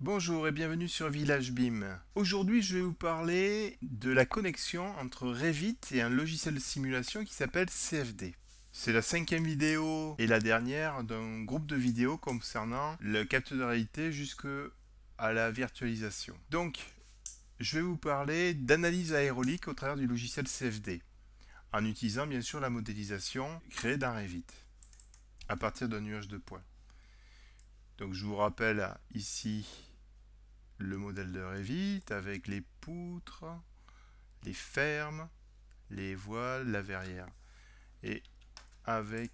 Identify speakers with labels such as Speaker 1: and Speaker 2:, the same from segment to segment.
Speaker 1: Bonjour et bienvenue sur Village BIM. Aujourd'hui, je vais vous parler de la connexion entre Revit et un logiciel de simulation qui s'appelle CFD. C'est la cinquième vidéo et la dernière d'un groupe de vidéos concernant le capteur de réalité jusqu'à la virtualisation. Donc, je vais vous parler d'analyse aérolique au travers du logiciel CFD, en utilisant bien sûr la modélisation créée dans Revit, à partir d'un nuage de points. Donc je vous rappelle ici le modèle de Revit avec les poutres, les fermes, les voiles, la verrière. Et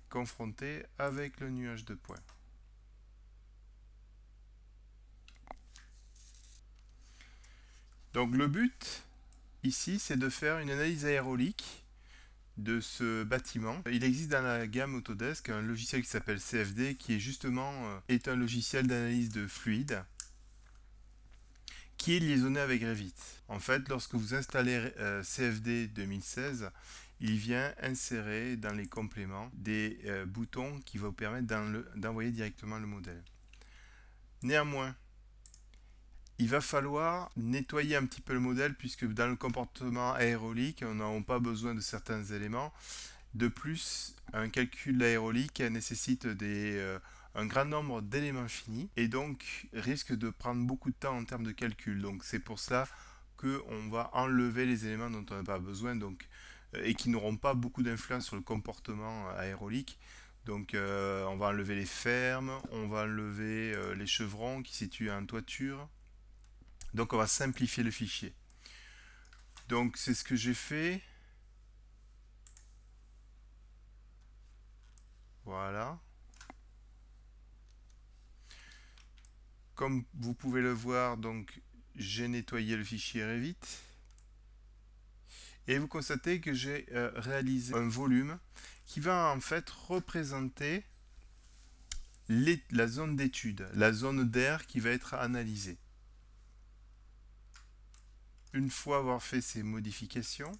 Speaker 1: confronté avec le nuage de points. Donc le but ici, c'est de faire une analyse aérolique de ce bâtiment. Il existe dans la gamme Autodesk un logiciel qui s'appelle CFD qui est justement est un logiciel d'analyse de fluide qui est liaisonné avec Revit. En fait, lorsque vous installez CFD 2016, il vient insérer dans les compléments des boutons qui vont vous permettre d'envoyer directement le modèle. Néanmoins, il va falloir nettoyer un petit peu le modèle puisque dans le comportement aérolique, on n'a pas besoin de certains éléments. De plus, un calcul aérolique nécessite un grand nombre d'éléments finis et donc risque de prendre beaucoup de temps en termes de calcul. Donc c'est pour cela qu'on va enlever les éléments dont on n'a pas besoin et qui n'auront pas beaucoup d'influence sur le comportement aérolique. Donc on va enlever les fermes, on va enlever les chevrons qui se situent en toiture. Donc on va simplifier le fichier. Donc c'est ce que j'ai fait. Voilà. Comme vous pouvez le voir, donc j'ai nettoyé le fichier Revit. Et vous constatez que j'ai réalisé un volume qui va en fait représenter la zone d'étude, la zone d'air qui va être analysée. Une fois avoir fait ces modifications,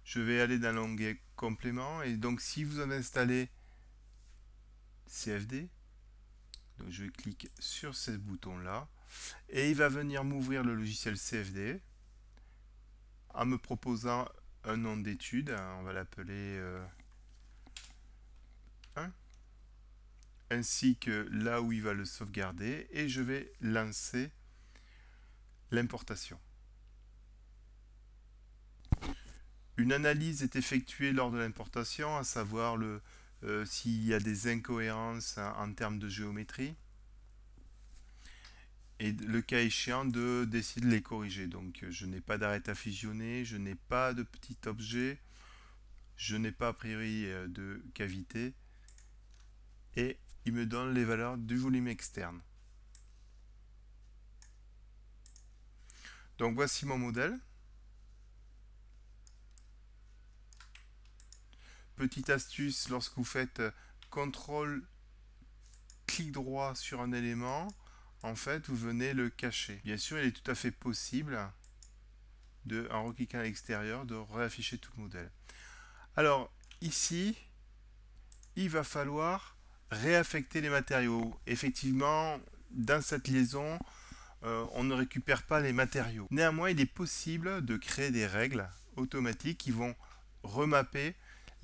Speaker 1: je vais aller dans l'onglet complément et donc si vous avez installé CFD, donc je clique sur ce bouton là et il va venir m'ouvrir le logiciel CFD en me proposant un nom d'étude, on va l'appeler 1, ainsi que là où il va le sauvegarder et je vais lancer l'importation. Une analyse est effectuée lors de l'importation, à savoir s'il y a des incohérences en termes de géométrie et le cas échéant de décider de les corriger. Donc je n'ai pas d'arête à fusionner, je n'ai pas de petit objet, je n'ai pas a priori de cavité et il me donne les valeurs du volume externe. Donc voici mon modèle. Petite astuce, lorsque vous faites CTRL clic droit sur un élément, en fait vous venez le cacher. Bien sûr, il est tout à fait possible en recliquant à l'extérieur de réafficher tout le modèle. Alors ici, il va falloir réaffecter les matériaux. Effectivement, dans cette liaison, on ne récupère pas les matériaux. Néanmoins, il est possible de créer des règles automatiques qui vont remapper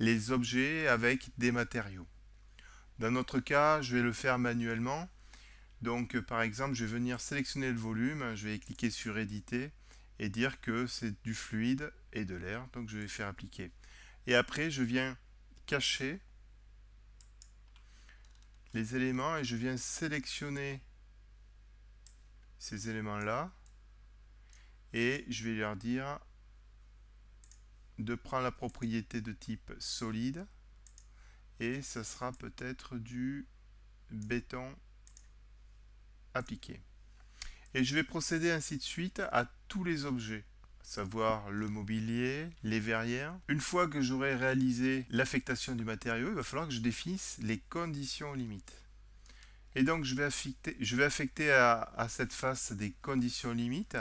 Speaker 1: les objets avec des matériaux. Dans notre cas, je vais le faire manuellement. Donc par exemple, je vais venir sélectionner le volume, je vais cliquer sur éditer et dire que c'est du fluide et de l'air. Donc je vais faire appliquer. Et après, je viens cacher les éléments et je viens sélectionner ces éléments-là et je vais leur dire de prendre la propriété de type solide et ça sera peut-être du béton appliqué. Et je vais procéder ainsi de suite à tous les objets, à savoir le mobilier, les verrières. Une fois que j'aurai réalisé l'affectation du matériau, il va falloir que je définisse les conditions limites. Et donc je vais affecter à cette face des conditions limites,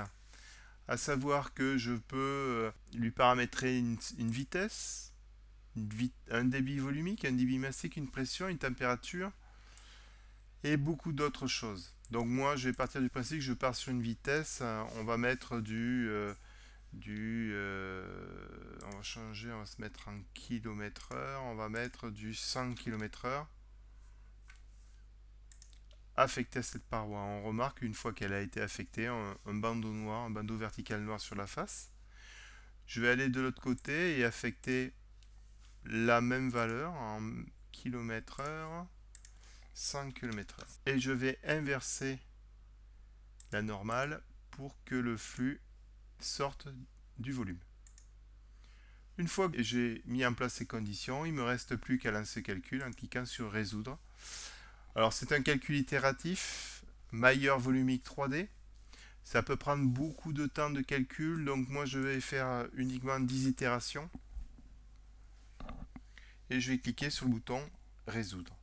Speaker 1: à savoir que je peux lui paramétrer une vitesse, un débit volumique, un débit massique, une pression, une température et beaucoup d'autres choses. Donc moi, je vais partir du principe que je pars sur une vitesse. On va mettre on va changer, on va se mettre en km/h. On va mettre du 100 km/h affecté à cette paroi. On remarque une fois qu'elle a été affectée, un bandeau noir, un bandeau vertical noir sur la face. Je vais aller de l'autre côté et affecter la même valeur en km/h, 100 km/h. Et je vais inverser la normale pour que le flux sorte du volume. Une fois que j'ai mis en place ces conditions, il ne me reste plus qu'à lancer le calcul en cliquant sur résoudre. Alors c'est un calcul itératif, Mayer volumique 3D. Ça peut prendre beaucoup de temps de calcul, donc moi je vais faire uniquement 10 itérations. Et je vais cliquer sur le bouton résoudre.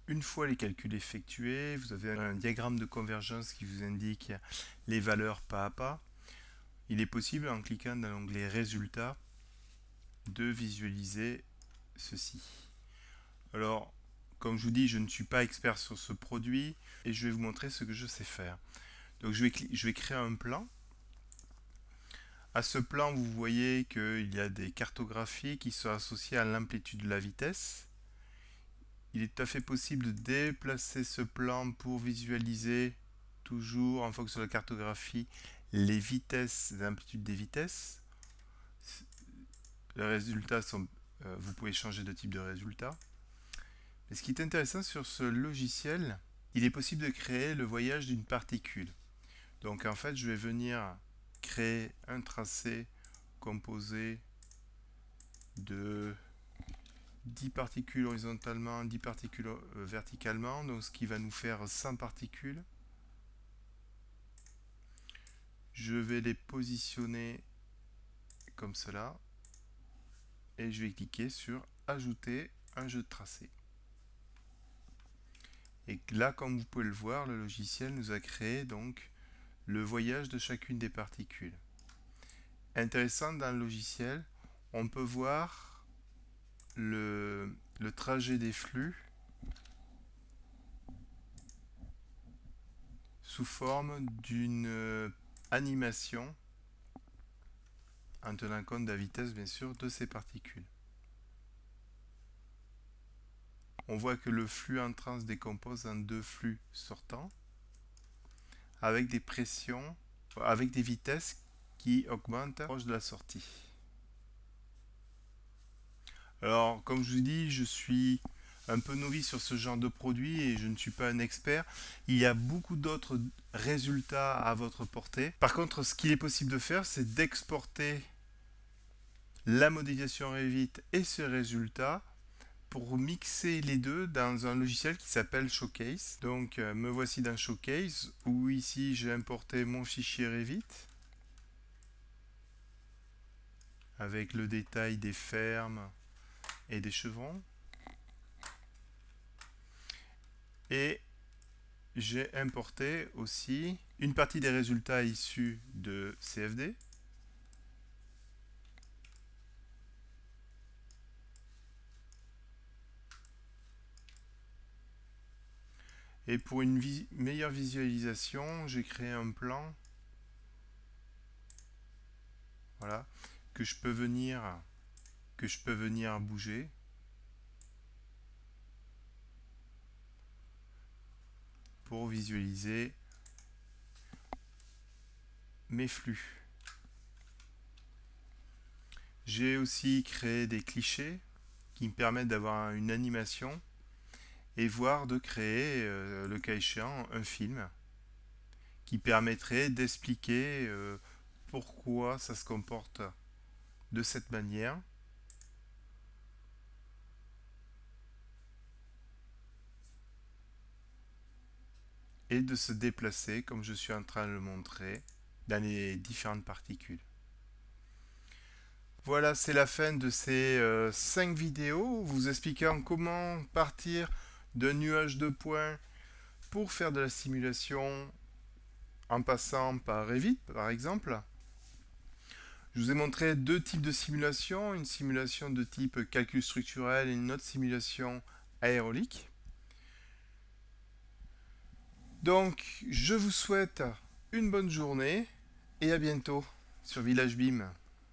Speaker 1: Une fois les calculs effectués, vous avez un diagramme de convergence qui vous indique les valeurs pas à pas. Il est possible, en cliquant dans l'onglet résultats, de visualiser ceci. Alors, comme je vous dis, je ne suis pas expert sur ce produit et je vais vous montrer ce que je sais faire. Donc je vais créer un plan. À ce plan, vous voyez qu'il y a des cartographies qui sont associées à l'amplitude de la vitesse. Il est tout à fait possible de déplacer ce plan pour visualiser toujours en fonction de la cartographie les vitesses, les amplitudes des vitesses. Les résultats sont, vous pouvez changer de type de résultat. Mais ce qui est intéressant sur ce logiciel, il est possible de créer le voyage d'une particule. Donc en fait, je vais venir créer un tracé composé de 10 particules horizontalement, 10 particules verticalement, donc ce qui va nous faire 100 particules. Je vais les positionner comme cela et je vais cliquer sur ajouter un jeu de tracé. Et là, comme vous pouvez le voir, le logiciel nous a créé donc le voyage de chacune des particules. Intéressant, dans le logiciel, on peut voir le trajet des flux sous forme d'une animation en tenant compte de la vitesse, bien sûr, de ces particules. On voit que le flux entrant se décompose en deux flux sortants avec des pressions, avec des vitesses qui augmentent proche de la sortie. Alors, comme je vous dis, je suis un peu novice sur ce genre de produit et je ne suis pas un expert. Il y a beaucoup d'autres résultats à votre portée. Par contre, ce qu'il est possible de faire, c'est d'exporter la modélisation Revit et ce résultat pour mixer les deux dans un logiciel qui s'appelle Showcase. Donc me voici dans Showcase où ici j'ai importé mon fichier Revit avec le détail des fermes et des chevrons. Et j'ai importé aussi une partie des résultats issus de CFD. Et pour une meilleure visualisation, j'ai créé un plan, voilà, que je peux venir bouger. Pour visualiser mes flux. J'ai aussi créé des clichés qui me permettent d'avoir une animation et voire de créer, le cas échéant, un film qui permettrait d'expliquer pourquoi ça se comporte de cette manière. Et de se déplacer comme je suis en train de le montrer dans les différentes particules. Voilà, c'est la fin de ces 5 vidéos vous expliquant comment partir d'un nuage de points pour faire de la simulation en passant par Revit par exemple. Je vous ai montré deux types de simulation, une simulation de type calcul structurel et une autre simulation aérolique. Donc, je vous souhaite une bonne journée et à bientôt sur Village BIM.